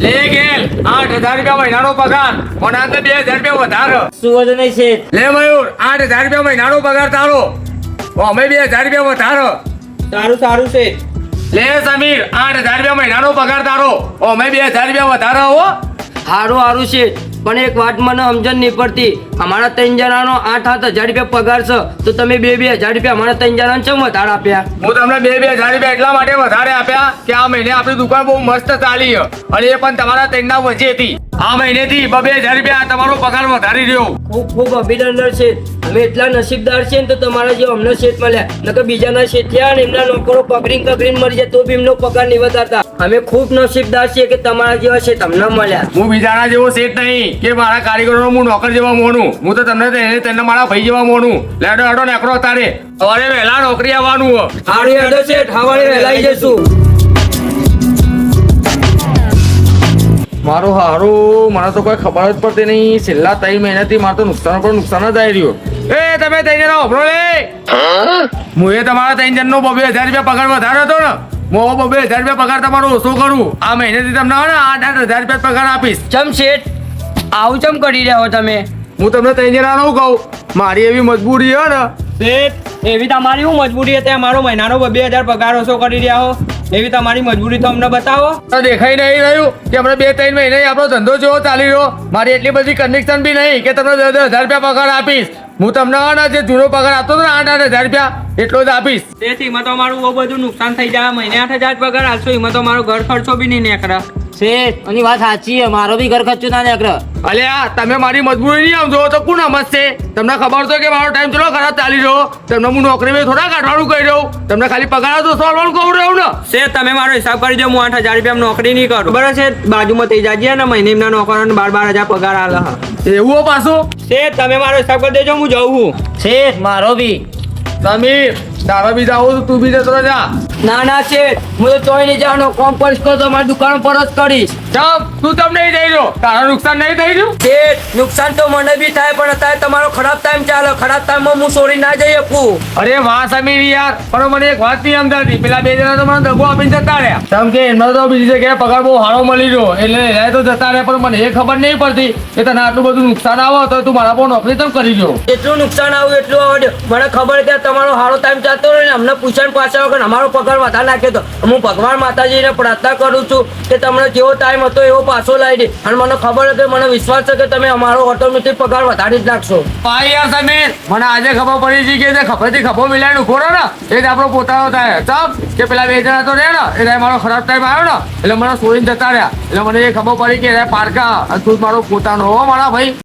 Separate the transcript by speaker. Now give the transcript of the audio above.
Speaker 1: લે ગેલ 8,000 રૂપિયા મહિનાનો પગાર મને અંદર 2,000 રૂપિયા વધારો.
Speaker 2: શું વધુ નહીં શેઠ?
Speaker 1: લે મયુર 8,000 રૂપિયા મહિનાનો પગાર તારો અમે 2,000 રૂપિયા વધારો.
Speaker 2: સારું સારું શેઠ.
Speaker 1: લે સમીર 8,000 રૂપિયા મહિનાનો પગાર તારો અમે 2,000 રૂપિયા વધારો હો.
Speaker 2: સારું સારું શેઠ, પણ એક વાત મને સમજણ નહીં પડતી. અમારા 3 જણાનો 8,000 રૂપિયા પગાર છે, તો તમે 2,000 રૂપિયા અમારા 3 જણાને ચમ વધારે આપ્યા?
Speaker 1: હું તમને 2,000 રૂપિયા એટલા માટે વધારે આપ્યા કે આ મહિને આપણી દુકાન બહુ મસ્ત ચાલી છે અને એ પણ તમારા 3ના વચ્ચે હતી. આ મહિનેથી 2,000 રૂપિયા તમારો પગાર વધારી રહ્યો.
Speaker 2: ખૂબ ખૂબ અભિનંદન શેઠ. અમે એટલા નસીબદાર છે ને તો તમારા જેવા અમને શેઠ મળ્યા. નકર બીજાના શેઠ થયા ને એમના નોકરો પકડીને મરી જાય તો બી એમનો પગાર નહીં વધારતા. અમે ખૂબ નસીબદાર છીએ કે તમારા જેવા શેઠ અમને મળ્યા.
Speaker 1: હું બીજાના જેવો શેઠ નહીં કે મારા કારીગરોનો હું નોકર જેવા મોનું. હું તો તમને મારા ભાઈ જેવા મોનું. લેડો હેડો નેકરો તારે સવારે વહેલા નોકરી આવવાનું હો.
Speaker 2: હારું હેડો શેઠ, સવારે વહેલા આવી જશું.
Speaker 1: મારું હારું મને તો કોઈ ખબર જ પડતી નહીં. છેલ્લા 3 મહિનાથી મારે તો નુકસાન પર નુકસાન જ આવી રહ્યું. એ તમે 3 જણા ઉભરો લે. હું એ તમારા 3 જણનો 2,000 રૂપિયા પગાર વધાર્યો હતો ને, હું 2,000 રૂપિયા પગાર તમારો ઓછો કરું. આ મહિનેથી તમને 8,000 રૂપિયા પગાર આપીશ.
Speaker 2: ચમ શેઠ આવું ચમ કરી રહ્યા હો તમે?
Speaker 1: હું તમને 3 જણાનું કહું, મારી એવી મજબૂરી છે ને.
Speaker 2: શેઠ એવી તમારી શું મજબૂરી હતી? અમારો મહિનાનો 2,000 પગાર ઓછો કરી રહ્યા હો, એવી તમારી મજબૂરી તો અમને બતાવો.
Speaker 1: તો દેખાઈ નહીં રહ્યું કે હમણાં 2-3 મહિને આપણો ધંધો જેવો ચાલી રહ્યો. મારી એટલી બધી કન્ડિશન બી નહીં કે તમને 10,000 રૂપિયા પગાર આપીશ. હું તમને જે જૂનો પગાર આપતો હતો ને 8,000 રૂપિયા એટલો જ આપીશ.
Speaker 2: તેથી એમાં તો અમારું બહુ બધું નુકસાન થઈ જાય. મહિને 8,000 પગાર આલશો એમાં તો મારો ઘર ખર્ચો બી નહીં નીકળે. શેઠ એની વાત સાચી છે, મારો બી ઘર ખર્ચો ના નીકળે.
Speaker 1: અલ્યા તમે મારી મજબૂરી નહીં સમજો તો કોણ સમજશે? તમને ખબર તો કે મારો ટાઈમ ચલો ખરાબ ચાલી રહ્યો. તમને હું નોકરી મેં થોડા કાઢવાનું કહી રહ્યો. તમને ખાલી પગાર તો સોલવાનું કહું રહ્યું ને.
Speaker 2: શેઠ તમે મારો હિસાબ કરી દો, હું 8,000 રૂપિયા નોકરી નહીં કરું. બરાબર છે, બાજુમાં થઈ જાય ને મહિને એમના નોકરોને 12,000 પગાર આલે.
Speaker 1: એવું હો પાછું.
Speaker 2: શેઠ તમે મારો હિસાબ કરી દેજો, હું જઉં છું. શેઠ મારો બી.
Speaker 1: સમીર તારા બી જાવ તો તું બી જતો જા.
Speaker 2: ના ના શેઠ હું તો તોય નહીં જવાનો. કોમ કરીશ તો મારી દુકાન પર જ કરીશ.
Speaker 1: ચાલ તું તમને નહીં થઈ રહ્યો, તારા નુકસાન નહીં થઈ રહ્યું.
Speaker 2: શેઠ નુકસાન તો મને બી થાય, પણ અત્યારે તમારો ખરાબ ટાઈમ ચાલે. ખરાબ ટાઈમમાં હું છોડી ના જઈ શકું.
Speaker 1: અરે વાહ સમીર યાર, પણ મને એક વાત નહીં સમજાતી. પેલા 2 જણા તો મને દગો આપીને જતા રહ્યા. કેમ કે એમને તો બીજી જગ્યાએ પગાર બહુ સારો મળી રહ્યો એટલે એ તો જતા રહ્યા. પણ મને એ ખબર નહીં પડતી કે તને આટલું બધું નુકસાન આવે તો તું મારા પર નોકરી કેમ કરી રહ્યો.
Speaker 2: જેટલું નુકસાન આવ્યું એટલું આવડે. મને ખબર કે તમારો સારો ટાઈમ ચાલતો રહ્યો ને અમને પૂછણ પાછા વગર અમારો પગાર વધારે નાખ્યો તો હું ભગવાન માતાજીને પ્રાર્થના કરું છું કે તમને જેવો ટાઈમ હતો એવો પાછો લાવી દે. અને મને ખબર હતી, મને વિશ્વાસ છે કે તમે અમારો ઓટોમેટિક પગાર વધારી જ નાખશો.
Speaker 1: ભાઈ યાર સમીર મને આજે ખબર પડી છે કે જે ખભેથી ખભો મિલાઈને ઉભો રહે ને એ જ આપણો પોતાનો થાય. ચાપ કે પેલા 2 જણા તો રહે ને એટલે મારો ખરાબ ટાઈમ આવ્યો ને એટલે મને છોડીને જતા રહ્યા. એટલે મને એ ખબર પડી કે પારકા તું મારો પોતાનો હો મારા ભાઈ.